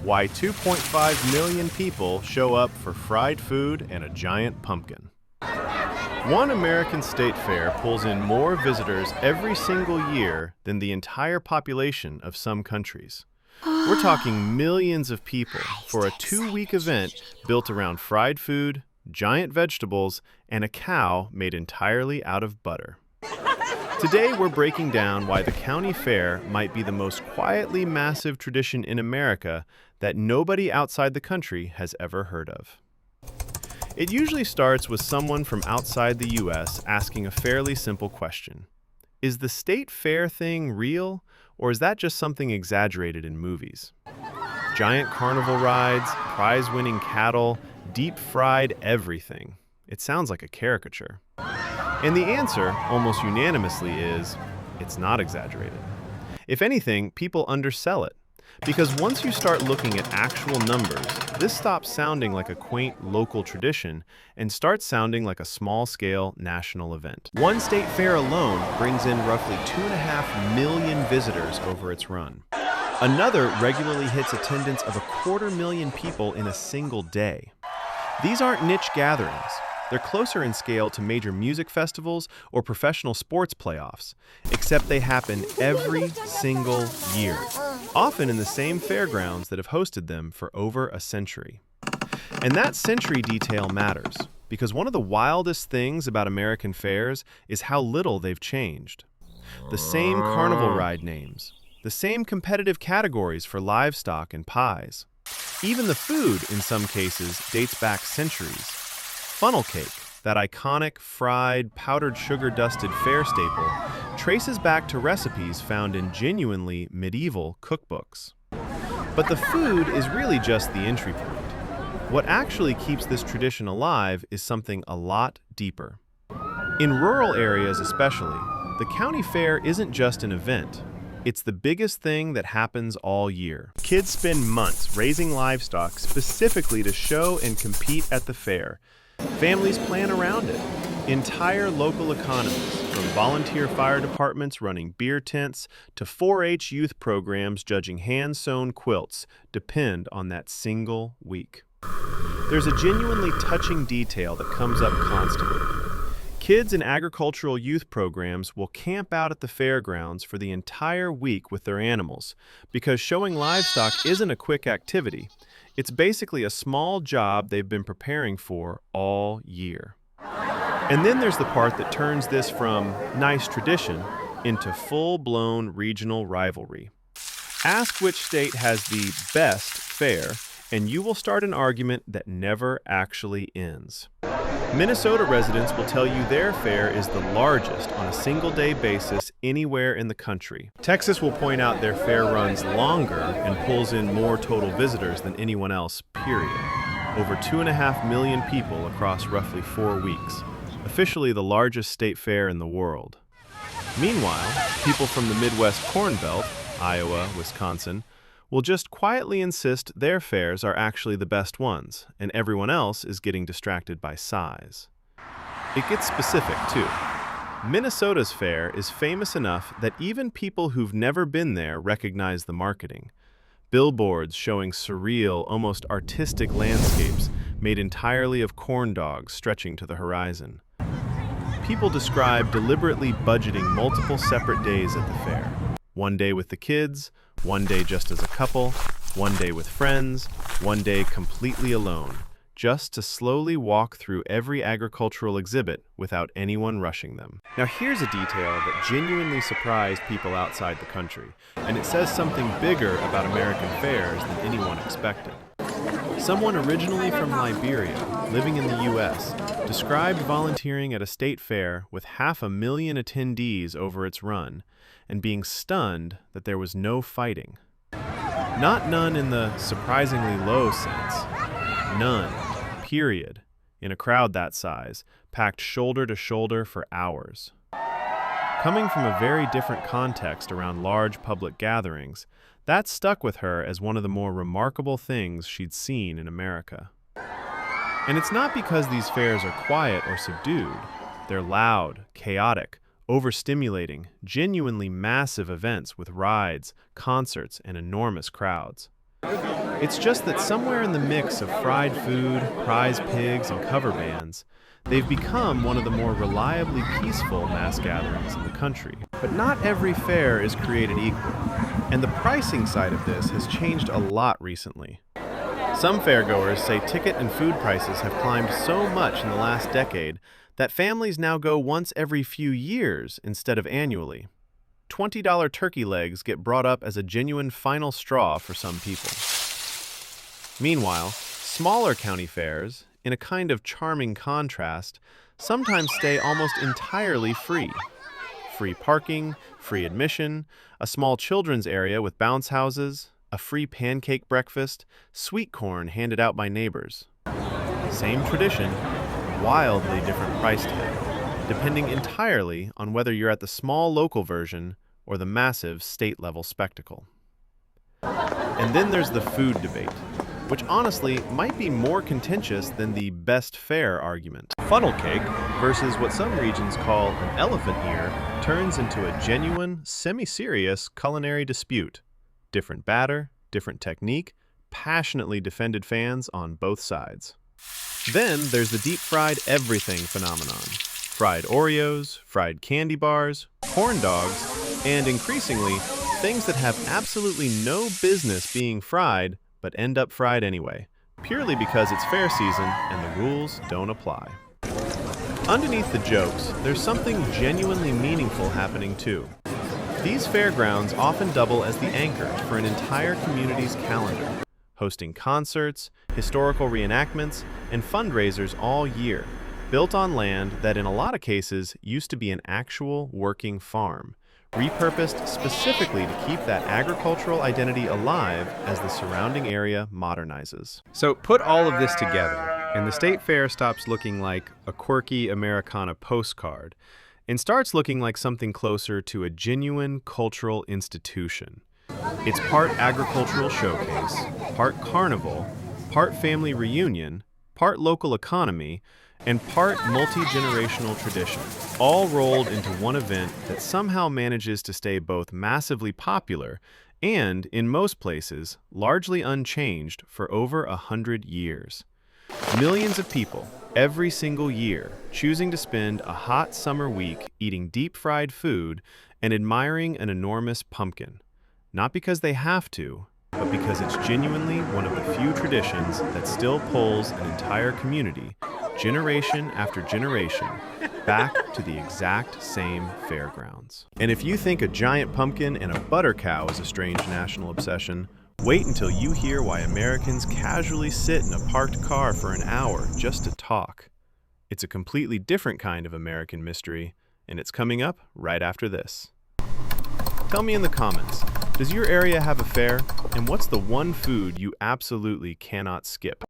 Why 2.5 million people show up for fried food and a giant pumpkin. One American state fair pulls in more visitors every single year than the entire population of some countries. We're talking millions of people for a 2-week event built around fried food, giant vegetables, and a cow made entirely out of butter. Today, we're breaking down why the county fair might be the most quietly massive tradition in America that nobody outside the country has ever heard of. It usually starts with someone from outside the U.S. asking a fairly simple question. Is the state fair thing real, or is that just something exaggerated in movies? Giant carnival rides, prize-winning cattle, deep-fried everything. It sounds like a caricature. And the answer, almost unanimously, is it's not exaggerated. If anything, people undersell it. Because once you start looking at actual numbers, this stops sounding like a quaint local tradition and starts sounding like a small-scale national event. One state fair alone brings in roughly 2.5 million visitors over its run. Another regularly hits attendance of 250,000 people in a single day. These aren't niche gatherings. They're closer in scale to major music festivals or professional sports playoffs, except they happen every single year, often in the same fairgrounds that have hosted them for over a century. And that century detail matters, because one of the wildest things about American fairs is how little they've changed. The same carnival ride names, the same competitive categories for livestock and pies. Even the food, in some cases, dates back centuries. Funnel cake, that iconic, fried, powdered sugar-dusted fair staple, traces back to recipes found in genuinely medieval cookbooks. But the food is really just the entry point. What actually keeps this tradition alive is something a lot deeper. In rural areas especially, the county fair isn't just an event. It's the biggest thing that happens all year. Kids spend months raising livestock specifically to show and compete at the fair. Families plan around it. Entire local economies, from volunteer fire departments running beer tents to 4-H youth programs judging hand-sewn quilts, depend on that single week. There's a genuinely touching detail that comes up constantly. Kids in agricultural youth programs will camp out at the fairgrounds for the entire week with their animals, because showing livestock isn't a quick activity. It's basically a small job they've been preparing for all year. And then there's the part that turns this from nice tradition into full-blown regional rivalry. Ask which state has the best fair, and you will start an argument that never actually ends. Minnesota residents will tell you their fair is the largest on a single-day basis anywhere in the country. Texas will point out their fair runs longer and pulls in more total visitors than anyone else, period. Over 2.5 million people across roughly 4 weeks. Officially the largest state fair in the world. Meanwhile, people from the Midwest Corn Belt, Iowa, Wisconsin, will just quietly insist their fairs are actually the best ones, and everyone else is getting distracted by size. It gets specific, too. Minnesota's fair is famous enough that even people who've never been there recognize the marketing. Billboards showing surreal, almost artistic landscapes made entirely of corn dogs stretching to the horizon. People describe deliberately budgeting multiple separate days at the fair. One day with the kids, one day just as a couple, one day with friends, one day completely alone, just to slowly walk through every agricultural exhibit without anyone rushing them. Now here's a detail that genuinely surprised people outside the country, and it says something bigger about American fairs than anyone expected. Someone originally from Liberia, living in the U.S., described volunteering at a state fair with 500,000 attendees over its run, and being stunned that there was no fighting. Not none in the surprisingly low sense. None, period, in a crowd that size, packed shoulder to shoulder for hours. Coming from a very different context around large public gatherings, that stuck with her as one of the more remarkable things she'd seen in America. And it's not because these fairs are quiet or subdued. They're loud, chaotic, overstimulating, genuinely massive events with rides, concerts, and enormous crowds. It's just that somewhere in the mix of fried food, prize pigs, and cover bands, they've become one of the more reliably peaceful mass gatherings in the country. But not every fair is created equal, and the pricing side of this has changed a lot recently. Some fairgoers say ticket and food prices have climbed so much in the last decade that families now go once every few years instead of annually. $20 turkey legs get brought up as a genuine final straw for some people. Meanwhile, smaller county fairs, in a kind of charming contrast, sometimes stay almost entirely free. Free parking, free admission, a small children's area with bounce houses, a free pancake breakfast, sweet corn handed out by neighbors. Same tradition, wildly different price tag, depending entirely on whether you're at the small local version or the massive state-level spectacle. And then there's the food debate, which honestly might be more contentious than the best fair argument. Funnel cake versus what some regions call an elephant ear turns into a genuine, semi-serious culinary dispute. Different batter, different technique, passionately defended fans on both sides. Then there's the deep-fried everything phenomenon. Fried Oreos, fried candy bars, corn dogs, and increasingly, things that have absolutely no business being fried but end up fried anyway, purely because it's fair season and the rules don't apply. Underneath the jokes, there's something genuinely meaningful happening too. These fairgrounds often double as the anchor for an entire community's calendar, hosting concerts, historical reenactments, and fundraisers all year, built on land that in a lot of cases used to be an actual working farm, repurposed specifically to keep that agricultural identity alive as the surrounding area modernizes. So put all of this together, and the state fair stops looking like a quirky Americana postcard and starts looking like something closer to a genuine cultural institution. It's part agricultural showcase, part carnival, part family reunion, part local economy, and part multi-generational tradition, all rolled into one event that somehow manages to stay both massively popular and, in most places, largely unchanged for over 100 years. Millions of people, every single year, choosing to spend a hot summer week eating deep-fried food and admiring an enormous pumpkin. Not because they have to, but because it's genuinely one of the few traditions that still pulls an entire community, generation after generation, back to the exact same fairgrounds. And if you think a giant pumpkin and a butter cow is a strange national obsession, wait until you hear why Americans casually sit in a parked car for an hour just to talk. It's a completely different kind of American mystery, and it's coming up right after this. Tell me in the comments, does your area have a fair? And what's the one food you absolutely cannot skip?